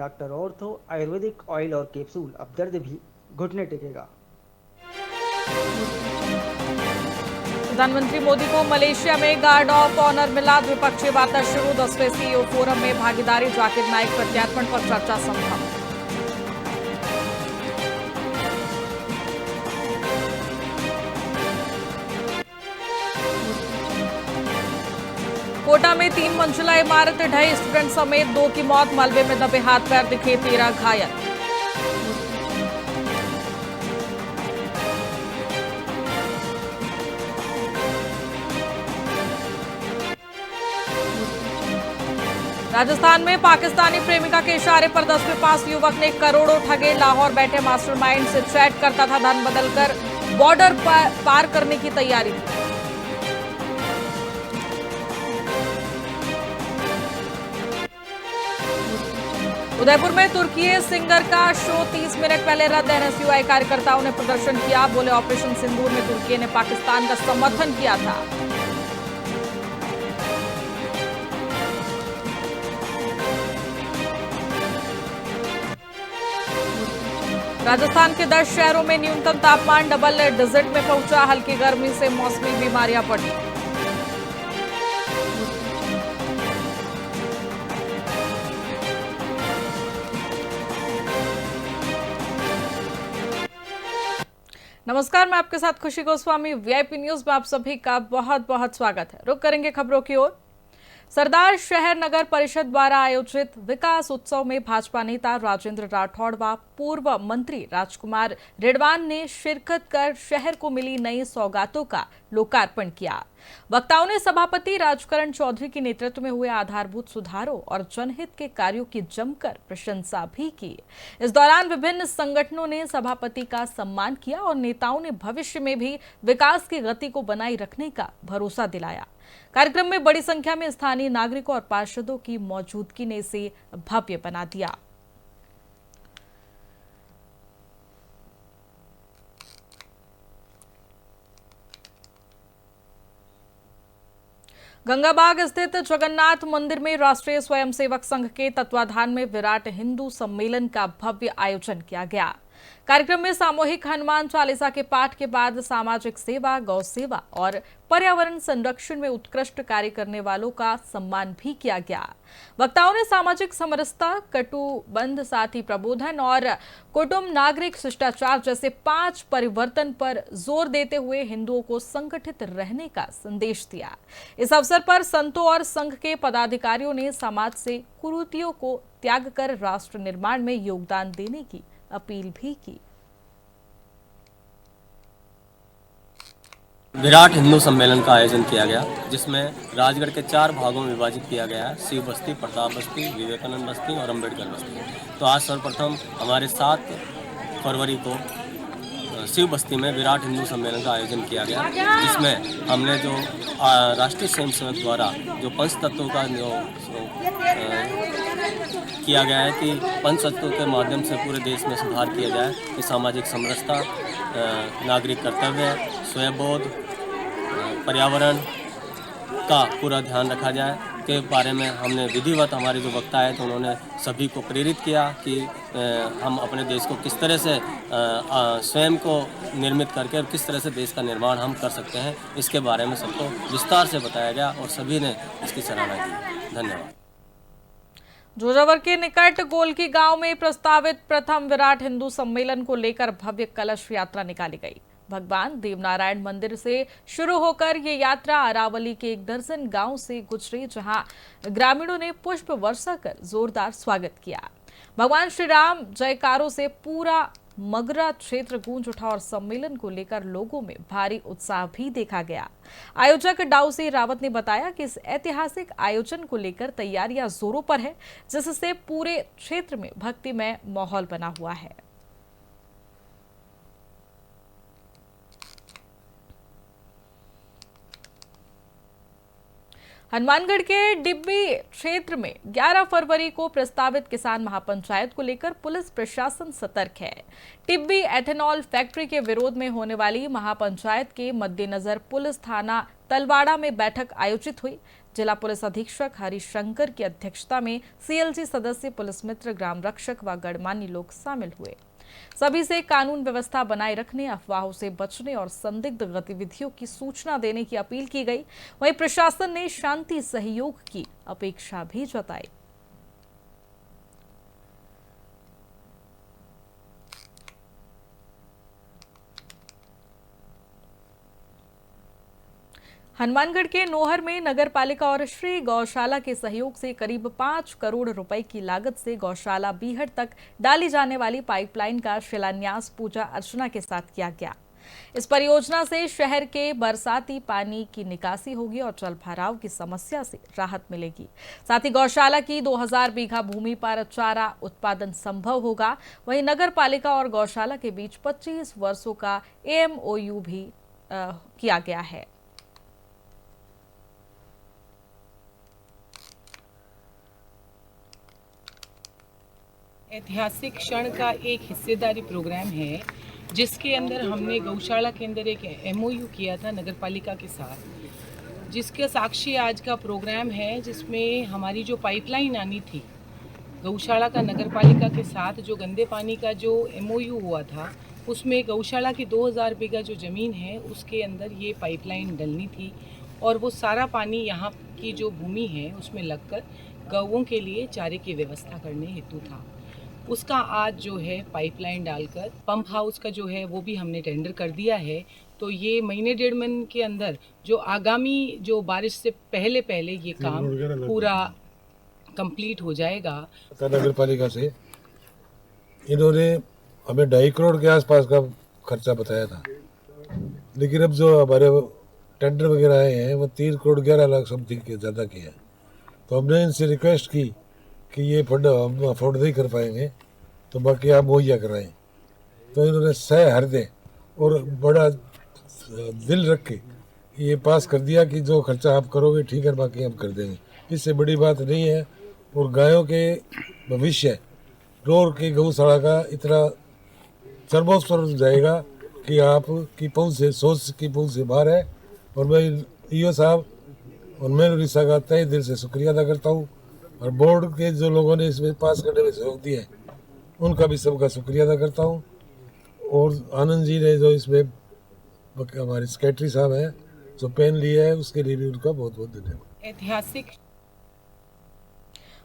Doctor ortho Ayurvedic oil और capsule. अब दर्द भी घुटने टेकेगा। प्रधानमंत्री मोदी को मलेशिया में गार्ड ऑफ ऑनर मिला। द्विपक्षीय वार्ता शुरू। 10वें सीईओ फोरम में भागीदारी। जाकिर नाइक प्रत्यार्पण पर चर्चा संभव। कोटा में 3 मंजिला इमारत ढही। स्टूडेंट समेत 2 की मौत। मलबे में दबे हाथ पैर दिखे 13 घायल। राजस्थान में पाकिस्तानी प्रेमिका के इशारे पर 10वें पास युवक ने करोड़ों ठगे। लाहौर बैठे मास्टरमाइंड से चैट करता था। धन बदलकर बॉर्डर पार करने की तैयारी थी। उदयपुर में तुर्कीय सिंगर का शो 30 मिनट पहले रद्द। एनएसयूआई कार्यकर्ताओं ने प्रदर्शन किया। बोले ऑपरेशन सिंदूर में तुर्की ने पाकिस्तान का समर्थन किया था। राजस्थान के 10 शहरों में न्यूनतम तापमान डबल डिजिट में पहुंचा। हल्की गर्मी से मौसमी बीमारियां बढ़ी। नमस्कार, मैं आपके साथ खुशी गोस्वामी। वीआईपी न्यूज में आप सभी का बहुत बहुत स्वागत है। रुक करेंगे खबरों की ओर। सरदार शहर नगर परिषद द्वारा आयोजित विकास उत्सव में भाजपा नेता राजेंद्र राठौड़ व पूर्व मंत्री राजकुमार रेडवान ने शिरकत कर शहर को मिली नई सौगातों का लोकार्पण किया। वक्ताओं ने सभापति राजकरण चौधरी के नेतृत्व में हुए आधारभूत सुधारों और जनहित के कार्यों की जमकर प्रशंसा भी की। इस दौरान विभिन्न संगठनों ने सभापति का सम्मान किया और नेताओं ने भविष्य में भी विकास की गति को बनाए रखने का भरोसा दिलाया। कार्यक्रम में बड़ी संख्या में स्थानीय नागरिकों और पार्षदों की मौजूदगी ने इसे भव्य बना दिया। गंगाबाग स्थित जगन्नाथ मंदिर में राष्ट्रीय स्वयंसेवक संघ के तत्वाधान में विराट हिंदू सम्मेलन का भव्य आयोजन किया गया। कार्यक्रम में सामूहिक हनुमान चालीसा के पाठ के बाद सामाजिक सेवा, गौ सेवा और पर्यावरण संरक्षण में उत्कृष्ट कार्य करने वालों का सम्मान भी किया गया। वक्ताओं ने सामाजिक समरसता, कटुबंध, साथी प्रबोधन और कुटुंब नागरिक शिष्टाचार जैसे 5 परिवर्तन पर जोर देते हुए हिंदुओं को संगठित रहने का संदेश दिया। इस अवसर पर संतों और संघ के पदाधिकारियों ने समाज से कुरीतियों को त्याग कर राष्ट्र निर्माण में योगदान देने की अपील भी की। विराट हिंदू सम्मेलन का आयोजन किया गया, जिसमें राजगढ़ के 4 भागों में विभाजित किया गया है। शिव बस्ती, प्रताप बस्ती, विवेकानंद बस्ती और अम्बेडकर बस्ती। तो आज सर्वप्रथम हमारे 7 फरवरी को शिव बस्ती में विराट हिंदू सम्मेलन का आयोजन किया गया, जिसमें हमने जो राष्ट्रीय स्वयंसेवक द्वारा जो पंच तत्वों का जो किया गया है कि पंच तत्वों के माध्यम से पूरे देश में सुधार किया जाए कि सामाजिक समरसता, नागरिक कर्तव्य, स्वयंबोध, पर्यावरण का पूरा ध्यान रखा जाए के बारे में हमने विधिवत हमारे जो वक्ता है तो उन्होंने सभी को प्रेरित किया कि हम अपने देश को किस तरह से स्वयं को निर्मित करके और किस तरह से देश का निर्माण हम कर सकते हैं, इसके बारे में सबको विस्तार से बताया गया और सभी ने इसकी सराहना की। धन्यवाद। जोजावर के निकट गोलकी गांव में प्रस्तावित प्रथम विराट हिंदू सम्मेलन को लेकर भव्य कलश यात्रा निकाली गई। भगवान देवनारायण मंदिर से शुरू होकर ये यात्रा अरावली के 1 दर्जन गांव से गुजरी, जहां ग्रामीणों ने पुष्प वर्षा कर जोरदार स्वागत किया। भगवान श्री राम जयकारों से पूरा मगरा क्षेत्र गूंज उठा और सम्मेलन को लेकर लोगों में भारी उत्साह भी देखा गया। आयोजक डाउसी रावत ने बताया कि इस ऐतिहासिक आयोजन को लेकर तैयारियां जोरों पर है, जिससे पूरे क्षेत्र में भक्तिमय माहौल बना हुआ है। हनुमानगढ़ के डिब्बी क्षेत्र में 11 फरवरी को प्रस्तावित किसान महापंचायत को लेकर पुलिस प्रशासन सतर्क है। टिब्बी एथेनॉल फैक्ट्री के विरोध में होने वाली महापंचायत के मद्देनजर पुलिस थाना तलवाड़ा में बैठक आयोजित हुई, जिला पुलिस अधीक्षक हरिशंकर की अध्यक्षता में सीएलजी सदस्य, पुलिस मित्र, ग्राम रक्षक व गणमान्य लोग शामिल हुए। सभी से कानून व्यवस्था बनाए रखने, अफवाहों से बचने और संदिग्ध गतिविधियों की सूचना देने की अपील की गई। वहीं प्रशासन ने शांति सहयोग की अपेक्षा भी जताई। हनुमानगढ़ के नोहर में नगर पालिका और श्री गौशाला के सहयोग से करीब 5 करोड़ रुपए की लागत से गौशाला बीहड़ तक डाली जाने वाली पाइपलाइन का शिलान्यास पूजा अर्चना के साथ किया गया। इस परियोजना से शहर के बरसाती पानी की निकासी होगी और जल भराव की समस्या से राहत मिलेगी। साथ ही गौशाला की 2000 बीघा भूमि पर चारा उत्पादन संभव होगा। वहीं नगर पालिका और गौशाला के बीच 25 वर्षों का एमओयू भी किया गया है। ऐतिहासिक क्षण का एक हिस्सेदारी प्रोग्राम है, जिसके अंदर हमने गौशाला के अंदर एक एमओयू किया था नगर पालिका के साथ, जिसके साक्षी आज का प्रोग्राम है, जिसमें हमारी जो पाइपलाइन आनी थी गौशाला का नगर पालिका के साथ, जो गंदे पानी का जो एमओयू हुआ था, उसमें गौशाला की 2000 बीघा जो ज़मीन है उसके अंदर ये पाइपलाइन डलनी थी और वो सारा पानी यहाँ की जो भूमि है उसमें लगकर गौओं के लिए चारे की व्यवस्था करने हेतु था। उसका आज जो है पाइपलाइन डालकर पंप हाउस का जो है वो भी हमने टेंडर कर दिया है। तो ये महीने 1.5 महीने के अंदर जो आगामी जो बारिश से पहले पहले ये काम पूरा कंप्लीट हो जाएगा। नगर पालिका से इन्होंने हमें 2.5 करोड़ के आसपास का खर्चा बताया था, लेकिन अब जो हमारे टेंडर वगैरह आए हैं वो 3 करोड़ 11 लाख समथिंग के ज़्यादा के हैं। तो हमने इनसे रिक्वेस्ट की कि ये फंड हम अफोर्ड नहीं कर पाएंगे तो बाकी आप मुहैया कराएं। तो इन्होंने सह हृदय और बड़ा दिल रख के ये पास कर दिया कि जो खर्चा आप करोगे ठीक है, बाकी हम कर देंगे। इससे बड़ी बात नहीं है। और गायों के भविष्य रोड की गौशाला का इतना सर्वोत्तर जाएगा कि आपकी पहुँच से सोच की पहुँच से बाहर है। और मैं ईओ साहब और मैं उड़ीसा का तहे दिल से शुक्रिया अदा करता हूँ और बोर्ड के जो लोगों ने इसमें पास करने में सहयोग दिया है उनका भी सबका शुक्रिया अदा करता हूँ। और आनंद जी ने जो इसमें हमारे सेक्रेटरी साहब हैं जो पेन लिया है उसके लिए भी उनका बहुत बहुत धन्यवाद। ऐतिहासिक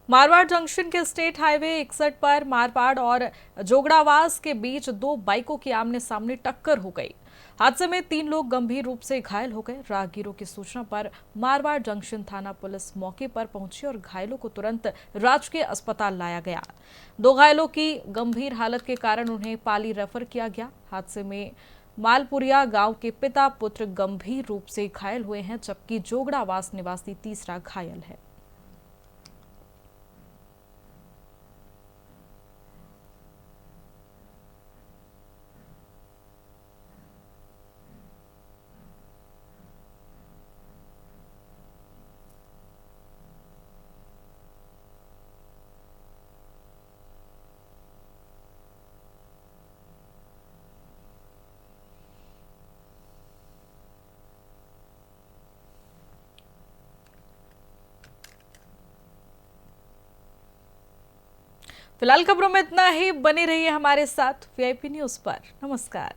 मारवाड़ जंक्शन के स्टेट हाईवे 61 पर मारवाड़ और जोगड़ावास के बीच 2 बाइकों की आमने सामने टक्कर हो गई। हादसे में 3 लोग गंभीर रूप से घायल हो गए। राहगीरों की सूचना पर मारवाड़ जंक्शन थाना पुलिस मौके पर पहुंची और घायलों को तुरंत राजकीय अस्पताल लाया गया। 2 घायलों की गंभीर हालत के कारण उन्हें पाली रेफर किया गया। हादसे में मालपुरिया गांव के पिता पुत्र गंभीर रूप से घायल हुए हैं, जबकि जोगड़ावास निवासी तीसरा घायल है। फिलहाल खबरों में इतना ही। बने रहिए हमारे साथ वीआईपी न्यूज पर। नमस्कार।